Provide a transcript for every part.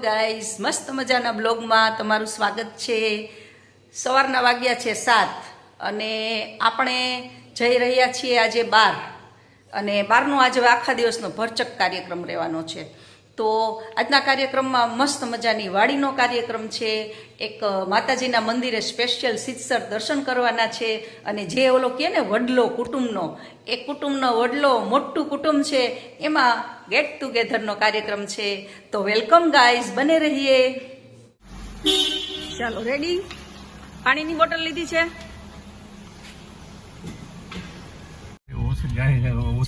Guys, મસ્ત મજાના બ્લોગમાં તમારું સ્વાગત છે. સવારના વાગ્યા છે 7 અને આપણે જઈ રહ્યા છીએ આજે બહાર. અને બહારનો આજે આખા દિવસનો ભરચક કાર્યક્રમ રહેવાનો છે. તો આજના કાર્યક્રમમાં મસ્ત મજાની વાડીનો કાર્યક્રમ છે. એક માતાજીના મંદિરે સ્પેશિયલ સિત્સર દર્શન કરવાના છે. અને જે ઓલો કહે ને વડલો કુટુંબનો, એ કુટુંબનો વડલો મોટું કુટુંબ છે, એમાં ગેટ ટુગેધરનો કાર્યક્રમ છે. તો વેલકમ ગાઈઝ, બને રહીએ. ચાલો રેડી. પાણીની બોટલ લીધી છે.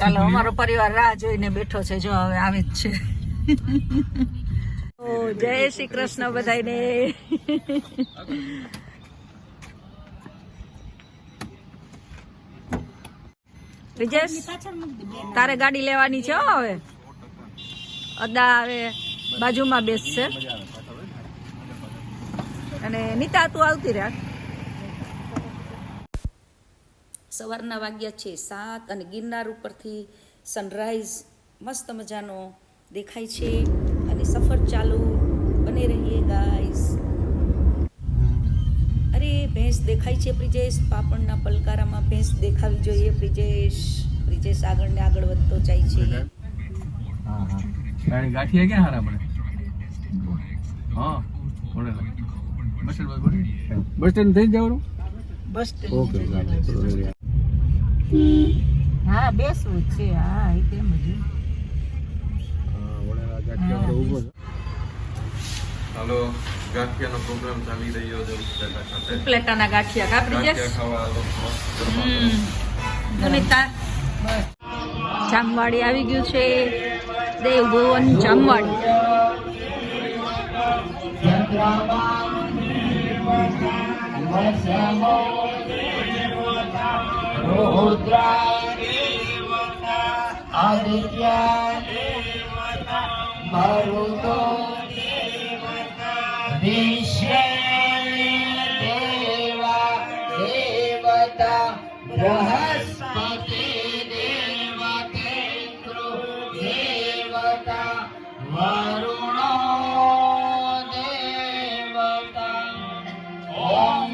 ચાલો, અમારો પરિવાર રાહ જોઈને બેઠો છે. જો હવે આવે જ છે. જય શ્રી કૃષ્ણ બધાને. વિજેશ, તારે ગાડી લેવાની છે. હવે અદા હવે બાજુમાં બેસશે અને નીતા તું આવતી રાખ. સવારના વાગ્યા છે 7 અને ગિરનાર ઉપરથી સનરાઈઝ મસ્ત મજાનો દેખાય છે. અને સફર ચાલુ, બને રહીએ ગાઈસ. અરે ભેંસ દેખાય છે બ્રિજેશ, પાપણના પલકારામાં ભેંસ દેખાવી જોઈએ બ્રિજેશ. બ્રિજેશ આગળ ને આગળ વધતો જાય છે. ગાંઠિયા ક્યાં હારા પડે? હા, બસ સ્ટેન્ડ થઈ જવાનું. Bus stand. હા, બેસવું છે. હા, એ કેમ બધું. હાલો, ગાંઠિયાનો પ્રોગ્રામ ચાલી રહ્યો છે. ઉપલેટાના ગાંઠિયા કાપડી જશે. સુનિતા, જામવાડી આવી ગયું છે. દેવભુવન જામવાડી. આદિત્ય મરુતો વિશ્વ દેવા દેવતા બૃહસ્પતિ દેવતેન્દ્રો દેવતા વરુણો દેવતા ઓમ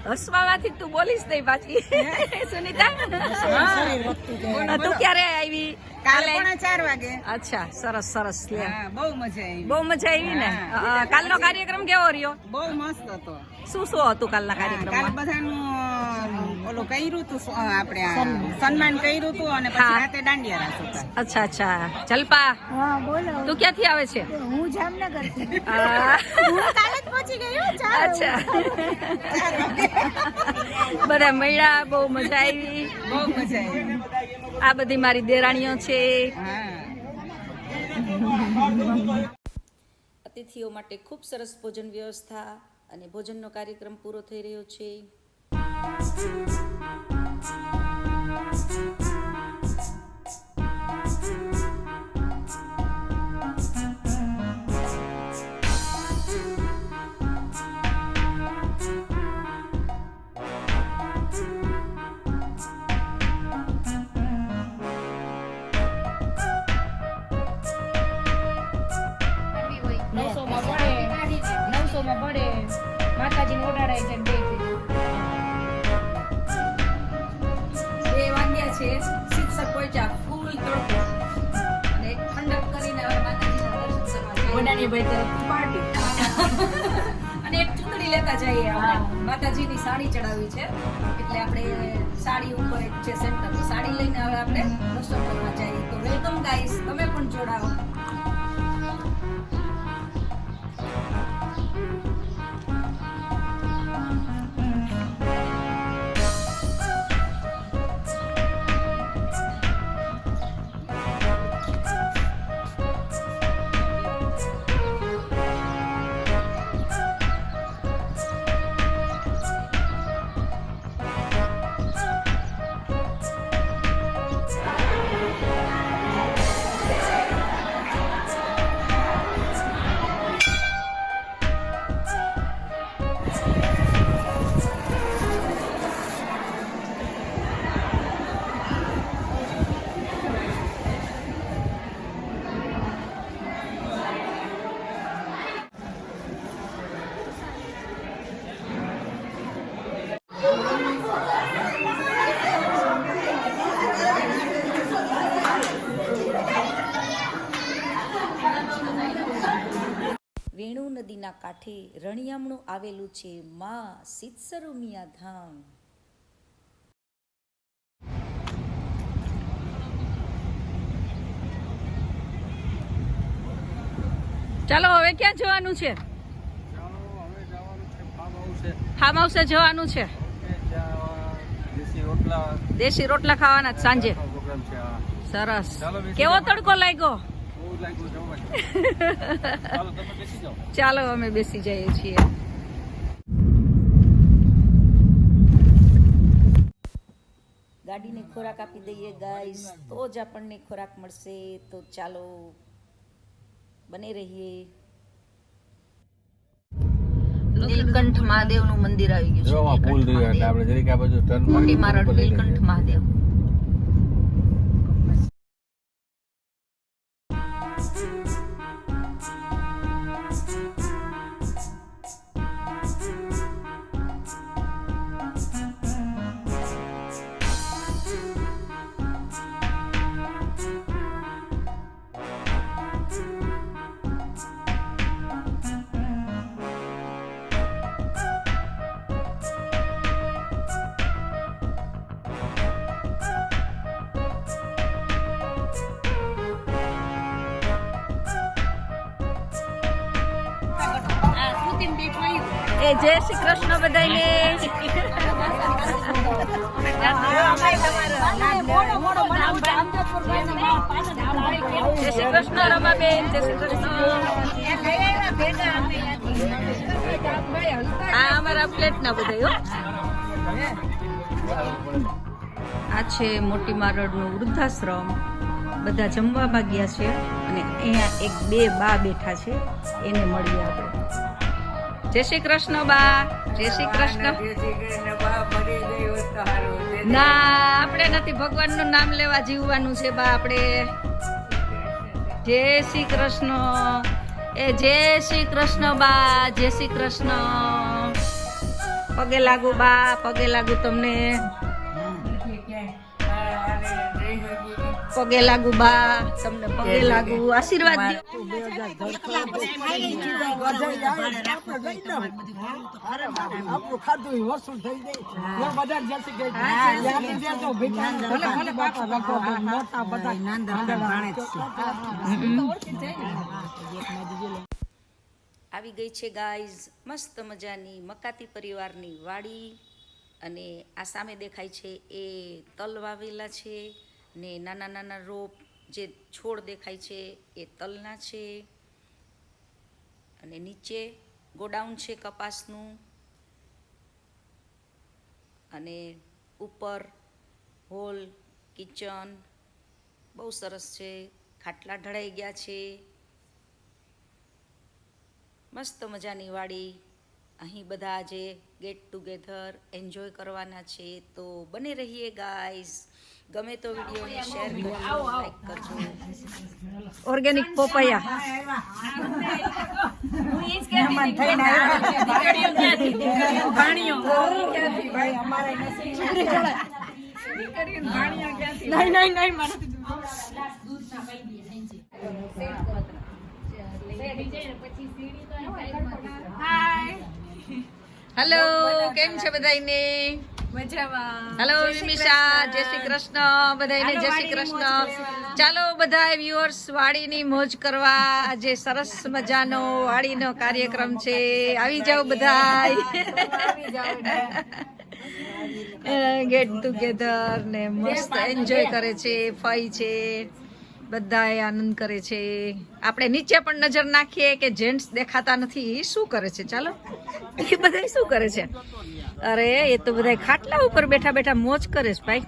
હસવામાંથી તું બોલીશ નહીં પાછી. સુનિતા, તું ક્યારે આવી? કાલે 4 વાગે. અચ્છા, સરસ સરસ. બહુ મજા આવી. બહુ મજા આવી ને. કાલનો કાર્યક્રમ કેવો રહ્યો? બહુ મસ્ત હતો. શું શું હતું કાલના કાલે કાર્યક્રમમાં? બધાનું ઓલું કર્યું હતું, આપણે સન્માન કર્યું હતું અને પછી રાતે દાંડિયા રાસ હતા. અચ્છા અચ્છા. જલ્પા, હા બોલો. તું ક્યાંથી આવે છે? હું જામનગર થી. હું કાલે જ પહોંચી ગયો. અચ્છા. બધા મળ્યા, બહુ મજા આવી. બહુ મજા આવી. આ બધી મારી દેરાણીઓ છે. અતિથિઓ માટે ખૂબ સરસ ભોજન વ્યવસ્થા અને ભોજનનો કાર્યક્રમ પૂરો થઈ રહ્યો છે. માતાજીને ઓડાડાય છે. 2 વાગ્યા છે. શિક્ષક પહોંચ્યા ફૂલ તડકો અને ઠંડક કરીને હવે માતાજીના દર્શન કરવા અને એક ચૂંદડી લેતા જઈએ. માતાજીની સાડી ચડાવી છે એટલે આપણે સાડી ઉપર એક છે સેન્ટર, સાડી લઈને હવે આપણે દર્શન કરવા જઈએ. તો વેલકમ ગાઈસ, તમે પણ જોડાઓ. નદીના કાંઠે રણિયામણું આવેલું છે માં સિત્સરુમિયા ધામ. ચાલો હવે ક્યાં જવાનું છે? ફાર્મ હાઉસે જવાનું છે. દેશી રોટલા ખાવાના જ સાંજે. સરસ. કેવો તડકો લાગ્યો? ચાલો અમે બેસી જઈએ છીએ. ગાડીને ખોરાક આપી દઈએ ગાઈસ, તો જ આપણને ખોરાક મળશે. તો ચાલો બને રહીએ. નીલકંઠ મહાદેવનું મંદિર આવી ગયું છે. મોટી મારડ નીલકંઠ મહાદેવ. એ જય શ્રી કૃષ્ણ બધાને. જય શ્રી કૃષ્ણ રમાબેન. જય શ્રી કૃષ્ણ. હા અમારા ફ્લેટના બધા. આ છે મોટી મારડનું વૃદ્ધાશ્રમ. બધા જમવામાં ગયા છે અને અહીંયા એક બે બા બેઠા છે, એને મળીએ આપણે. જય શ્રી કૃષ્ણ બા. જય શ્રી કૃષ્ણ. ના આપણે નથી, ભગવાનનું નામ લેવા જીવવાનું છે બા આપણે. જય શ્રી કૃષ્ણ. એ જય શ્રી કૃષ્ણ બા. જય શ્રી કૃષ્ણ. પગે લાગુ બા, પગે લાગુ તમને. પગે લાગુ બા, તમને પગે લાગુ. આશીર્વાદ દો. આવી ગઈ છે ગાઈઝ મસ્ત મજાની મકાતી પરિવારની વાડી. અને આ સામે દેખાય છે એ તલ વાવેલા છે ને નાના નાના રોપ જે છોડ દેખાય છે એ તલના છે. અને નીચે ગોડાઉન છે કપાસનું. અને ઉપર હોલ, કિચન બહુ સરસ છે. ખાટલા ઢળાઈ ગયા છે. મસ્ત મજાની વાડી. અહીં બધા આજે ગેટ ટુગેધર એન્જોય કરવાના છે. તો બને રહીએ ગાઈઝ. ગમે તો વિડીયોને શેર કરજો, લાઈક કરજો. Organic papaya. હેલો, કેમ છે બધાને? મજામાં. હેલો વિમિશા. જય શ્રી કૃષ્ણ બધાને. જય શ્રી કૃષ્ણ. ચાલો બધા વ્યુઅર્સ વાડીની મોજ કરવા. આજે સરસ મજાનો વાડીનો કાર્યક્રમ છે. આવી જાઓ બધા. ગેટ ટુગેધર ને મસ્ત એન્જોય કરે છે. ફઈ છે, બધા આનંદ કરે છે. આપણે નીચે પણ નજર નાખીએ કે જેન્ટ્સ દેખાતા નથી, એ શું કરે છે? ચાલો, એ બધા શું કરે છે? અરે એ તો બધા ખાટલા ઉપર બેઠા બેઠા મોજ કરે છે ભાઈ.